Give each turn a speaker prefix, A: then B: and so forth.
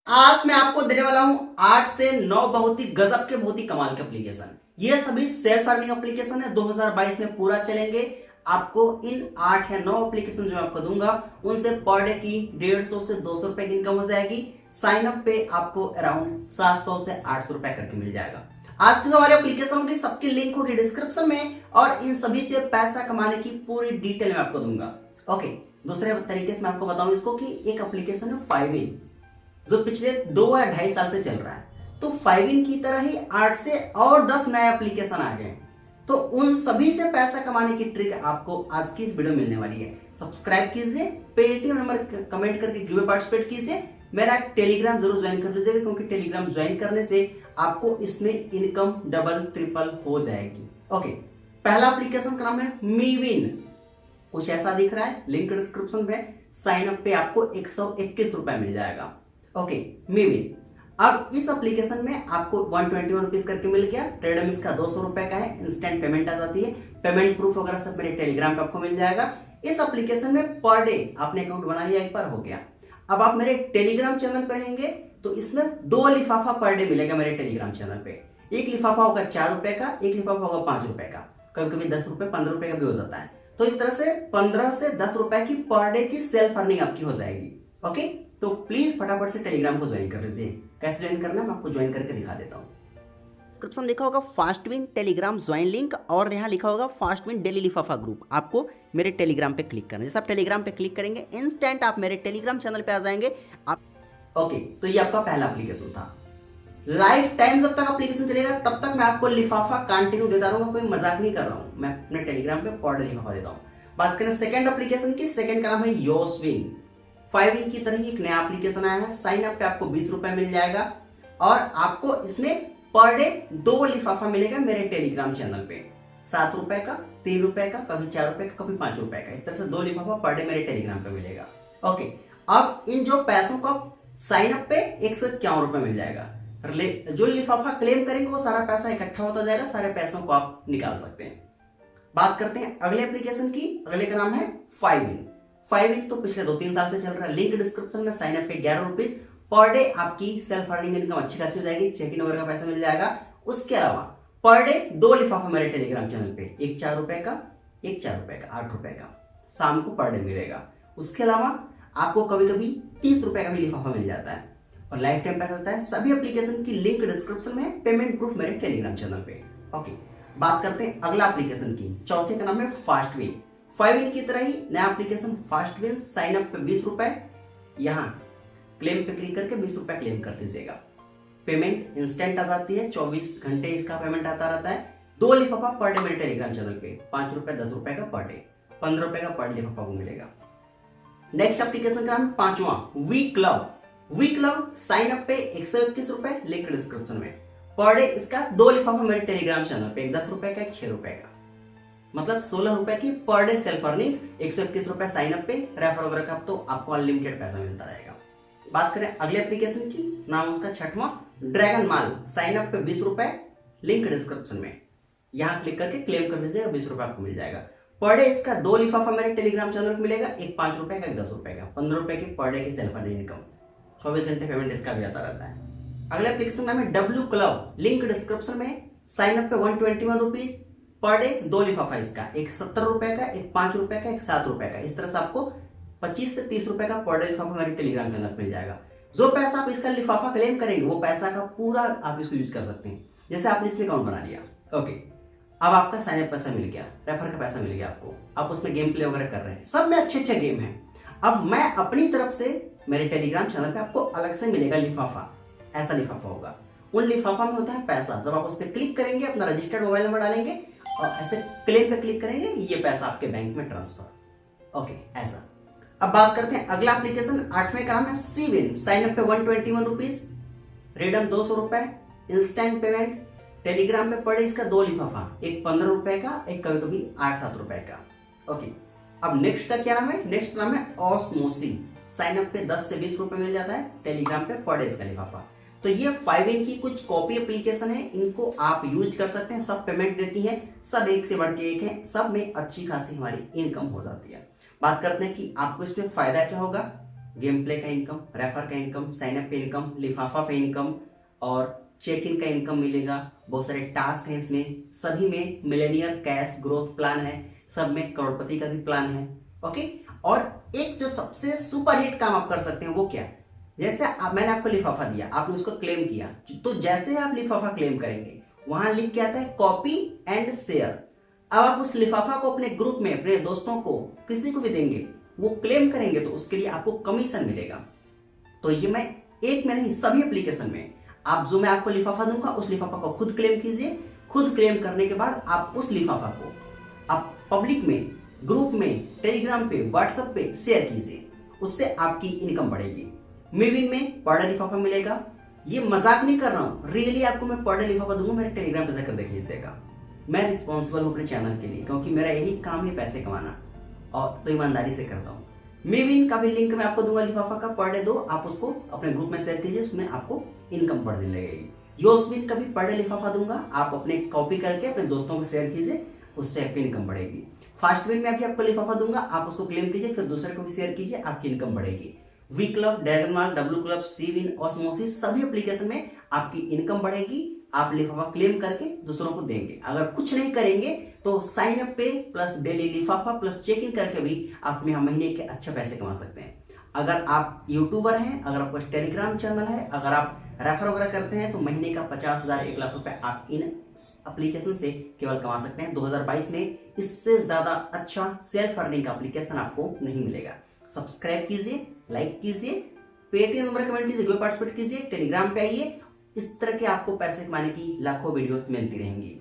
A: आज मैं आपको देने वाला हूं 8 से 9 बहुत ही गजब के बहुत ही कमाल के एप्लीकेशन। ये सभी सेल्फ अर्निंग एप्लीकेशन है, 2022 में पूरा चलेंगे। आपको इन 8 या 9 एप्लीकेशन जो मैं आपको दूंगा उनसे पर डे की 150 से 200 रुपए की इनकम हो जाएगी। साइन अप पे आपको अराउंड 700 से 800 रुपए करके मिल जाएगा। आज की जो हमारे एप्लीकेशन होगी सबकी लिंक होगी डिस्क्रिप्शन में और इन सभी से पैसा कमाने की पूरी डिटेल मैं आपको दूंगा। ओके, दूसरे तरीके से मैं आपको बताऊं इसको कि एक एप्लीकेशन है फाइविन जो पिछले 2 या 2.5 साल से चल रहा है। तो फाइविन की तरह ही 8 से और 10 नए एप्लीकेशन आ गए। तो उन सभी से पैसा कमाने की ट्रिक आपको आज की इस वीडियो में मिलने वाली है। सब्सक्राइब कीजिए, पेटीएम नंबर कमेंट करके गिव पार्टिसिपेट कीजिए, मेरा टेलीग्राम जरूर ज्वाइन कर लीजिएगा क्योंकि टेलीग्राम ज्वाइन करने से आपको इसमें इनकम डबल ट्रिपल हो जाएगी। ओके, पहला एप्लीकेशन का नाम है मीविन। कुछ ऐसा दिख रहा है, लिंक डिस्क्रिप्शन में। साइन अप पे आपको 121 रुपए मिल जाएगा। ओके, मीविन। अब इस एप्लीकेशन में आपको 121 रुपीज करके मिल गया। ट्रेडम इसका 200 रुपए का है, इंस्टेंट पेमेंट आ जाती है। पेमेंट प्रूफ वगैरह सब मेरे टेलीग्राम पे आपको मिल जाएगा। इस एप्लीकेशन में पर डे आपने अकाउंट बना लिया, एक बार हो गया। अब आप मेरे टेलीग्राम चैनल पर रहेंगे तो इसमें 2 लिफाफा पर डे मिलेगा मेरे टेलीग्राम चैनल पे। एक लिफाफा होगा 4 रुपए का, एक लिफाफा होगा 5 रुपए का, कभी कभी 10 रुपए 15 रुपए का भी हो जाता है। तो इस तरह से 15 से 10 रुपए की पर डे की सेल्फ अर्निंग आपकी हो जाएगी। ओके, तो प्लीज फटाफट से टेलीग्राम को ज्वाइन कर लीजिए। कैसे ज्वाइन करना है मैं आपको ज्वाइन करके दिखा देता हूँ। डिस्क्रिप्शन लिखा होगा फास्टविन टेलीग्राम ज्वाइन लिंक और यहाँ लिखा होगा फास्टविन डेली लिफाफा ग्रुप। आपको मेरे टेलीग्राम पे क्लिक करना है। जैसे आप टेलीग्राम पे क्लिक करेंगे इंस्टेंट आप मेरे टेलीग्राम चैनल पे आ जाएंगे। आप ओके, तो ये आपका पहला एप्लीकेशन था। लाइफ टाइम जब तक एप्लीकेशन चलेगा तब तक मैं आपको लिफाफा कंटिन्यू देता रहूंगा। कोई मजाक नहीं कर रहा हूँ, मैं अपने टेलीग्राम पे पर डे लिफाफा देता हूँ। बात करें सेकंड एप्लीकेशन की, सेकंड का नाम है योस्विन। फाइविन की तरह ही एक नया एप्लीकेशन आया है। साइन अप पे आपको 20 रुपए मिल जाएगा और आपको इसमें पर डे 2 लिफाफा मिलेगा मेरे टेलीग्राम चैनल पे। 7 रुपए का, 3 रुपए का, कभी 4 रुपए का, कभी 5 रुपए का। इस तरह से 2 लिफाफा पर डे मेरे टेलीग्राम पे मिलेगा। ओके, अब इन जो पैसों का साइन अप पे 151 रुपए मिल जाएगा। जो लिफाफा क्लेम करेंगे वो सारा पैसा इकट्ठा होता जाएगा, सारे पैसों को आप निकाल सकते हैं। बात करते हैं अगले एप्लीकेशन की। अगले का नाम है फाइविन। फाइविन तो पिछले 2-3 साल से चल रहा है। लिंक डिस्क्रिप्शन में। साइन अप पे 11 रुपीज पर डे आपकी सेल्फ अर्निंग इनकम अच्छी खासी हो जाएगी। चेक इन वगैरह का पैसा मिल जाएगा। उसके अलावा पर डे 2 लिफाफा मेरे टेलीग्राम चैनल पे, एक 4 रुपए का, एक 4 रुपए का, 8 रुपए का शाम को पर डे मिलेगा। उसके अलावा आपको कभी कभी 30 रुपए का भी लिफाफा मिल जाता है और लाइफ टाइम पैसा होता है। सभी एप्लीकेशन की लिंक डिस्क्रिप्शन में, पेमेंट प्रूफ मेरे टेलीग्राम चैनल पे। ओके, बात करते हैं अगला एप्लीकेशन की। चौथे का नाम है फास्टविन। फाइविन की तरह ही नया एप्लीकेशन फास्टविन। साइन अप पे 20 रुपए, यहाँ क्लेम पे क्लिक करके 20 रुपए क्लेम कर लीजिएगा। पेमेंट इंस्टेंट आ जाती है, 24 घंटे इसका पेमेंट आता रहता है। 2 लिफाफा पर डे मेरे टेलीग्राम चैनल पे, 5 रुपए 10 रुपए का पर डे, 15 रुपए का पर लिफाफा को मिलेगा। नेक्स्ट एप्लीकेशन का नाम है पांचवा V club. V club sign up पे 121 रुपए, लिंक डिस्क्रिप्शन में। पर डे इसका 2 लिफाफा मेरे टेलीग्राम चैनल पे, एक 10 रुपए का, एक 6 रुपए का, मतलब 16 रुपए की पर डे सेल्फ अर्निंग। 121 रुपए साइन अप पे, रेफर वगैरह का तो आपको अनलिमिटेड पैसा मिलता रहेगा। बात करें अगले एप्लीकेशन की, नाम उसका छठवां ड्रैगन माल। साइन अप पे 20 रुपए, लिंक डिस्क्रिप्शन में। यहाँ क्लिक करके क्लेम कर लीजिएगा, 20 रुपए आपको मिल जाएगा। पर डे इसका 2 लिफाफा मेरे टेलीग्राम चैनल पे मिलेगा, एक 5 रुपए का, एक 10 रुपए का, 15 रुपए की पर डे की सेल्फ अर्निंग इनकम। 24 घंटे पेमेंट इसका भी आता रहता है। अगले एप्लीकेशन नाम है डब्ल्यू क्लब, लिंक डिस्क्रिप्शन में। साइन अप पे 121 रुपीज पर डे, 2 लिफाफा इसका, एक 70 रुपए का, एक 5 रुपए का, एक 7 रुपए का। इस तरह से आपको 25 से 30 रुपए का पर डे लिफाफा मेरे टेलीग्राम के अंदर मिल जाएगा। जो पैसा आप इसका लिफाफा क्लेम करेंगे वो पैसा का पूरा आप इसको यूज कर सकते हैं। जैसे आपने इसमें अकाउंट बना लिया, ओके, अब आपका साइन अप पैसा मिल गया, रेफर का पैसा मिल गया आपको, आप उसमें गेम प्ले वगैरह कर रहे हैं, सब में अच्छे अच्छे गेम है। अब मैं अपनी तरफ से मेरे टेलीग्राम चैनल पे आपको अलग से मिलेगा लिफाफा। ऐसा लिफाफा होगा, उन लिफाफा में होता है पैसा। जब आप उस पर क्लिक करेंगे, अपना रजिस्टर्ड मोबाइल नंबर डालेंगे और ऐसे क्लेम पे क्लिक करेंगे, ये पैसा आपके बैंक में ट्रांसफर। ओके, ऐसा। अब बात करते हैं अगला एप्लीकेशन, 8वें का नाम है सीविन। साइन अप पे 121 रुपीज, रिडम 200 रुपए, इंस्टेंट पेमेंट। टेलीग्राम पे पड़े इसका 2 लिफाफा, एक 15 रुपए का, एक कभी कभी 8-7 रुपए का। ओके, अब नेक्स्ट का क्या नाम है? नेक्स्ट नाम है ऑस्मोसी। साइन अप पे 10 से 20 रुपए मिल जाता है, टेलीग्राम पे पर डे इसका लिफाफा। तो ये फाइविन की कुछ कॉपी एप्लीकेशन है, इनको आप यूज कर सकते हैं। सब पेमेंट देती हैं, सब एक से बढ़ के एक है, सब में अच्छी खासी हमारी इनकम हो जाती है। बात करते हैं कि आपको इसमें फायदा क्या होगा। गेम प्ले का इनकम, रेफर का इनकम, साइन अप पे इनकम, लिफाफा पे इनकम और चेक इन का इनकम मिलेगा। बहुत सारे टास्क हैं इसमें, सभी में मिलेनियर कैश ग्रोथ प्लान है, सब में करोड़पति का भी प्लान है। ओके, और एक जो सबसे सुपर हिट काम आप कर सकते हैं वो क्या, जैसे मैंने आपको लिफाफा दिया, आपने उसको क्लेम किया, तो जैसे आप लिफाफा क्लेम करेंगे वहां लिख के आता है कॉपी एंड शेयर। अब आप उस लिफाफा को अपने ग्रुप में, अपने दोस्तों को, किसी को भी देंगे, वो क्लेम करेंगे तो उसके लिए आपको कमीशन मिलेगा। तो ये मैं एक में नहीं, सभी एप्लीकेशन में आप जो मैं आपको लिफाफा दूंगा उस लिफाफा को खुद क्लेम कीजिए। खुद क्लेम करने के बाद आप उस लिफाफा को आप पब्लिक में, ग्रुप में, टेलीग्राम पे, व्हाट्सएप पे शेयर कीजिए, उससे आपकी इनकम बढ़ेगी। मिविन में पर डे लिफाफा मिलेगा, ये मजाक नहीं कर रहा हूं, रियली आपको मैं पर डे लिफाफा दूंगा, मेरे टेलीग्राम पे जाकर देख लीजिएगा। मैं रिस्पॉन्सिबल हूं अपने चैनल के लिए, क्योंकि मेरा यही काम है पैसे कमाना, और तो ईमानदारी से करता हूं। मिविन का भी लिंक मैं आपको दूंगा लिफाफा का, पर डे दो, आप उसको अपने ग्रुप में शेयर कीजिए, उसमें आपको इनकम बढ़ने लगेगी। योस्विन का भी पर डे लिफाफा दूंगा, आप अपने कॉपी करके अपने दोस्तों को शेयर कीजिए, उससे आपकी इनकम बढ़ेगी। फास्टविन में भी आपको लिफाफा दूंगा, आप उसको क्लेम कीजिए, फिर दूसरे को भी शेयर कीजिए, आपकी इनकम बढ़ेगी। V club, diagonal, W club, C win, osmosis, सभी एप्लीकेशन में आपकी इनकम बढ़ेगी। आप लिफाफा क्लेम करके दूसरों को देंगे। अगर कुछ नहीं करेंगे तो साइन अप पे प्लस डेली लिफाफा प्लस चेक इन करके भी आप महीने के अच्छे पैसे कमा सकते हैं। अगर आप यूट्यूबर हैं, अगर आपका टेलीग्राम चैनल है, अगर आप रेफर वगैरह करते हैं तो महीने का 50,000 1 लाख रुपए आप इन एप्लीकेशन से केवल कमा सकते हैं। 2022 में इससे ज्यादा अच्छा सेल्फ अर्निंग का एप्लीकेशन आपको नहीं मिलेगा। सब्सक्राइब कीजिए, लाइक कीजिए, पेटीएम नंबर कमेंट कीजिए, पार्टिसिपेट कीजिए, टेलीग्राम पे आइए। इस तरह के आपको पैसे कमाने की लाखों वीडियोस मिलती रहेंगी।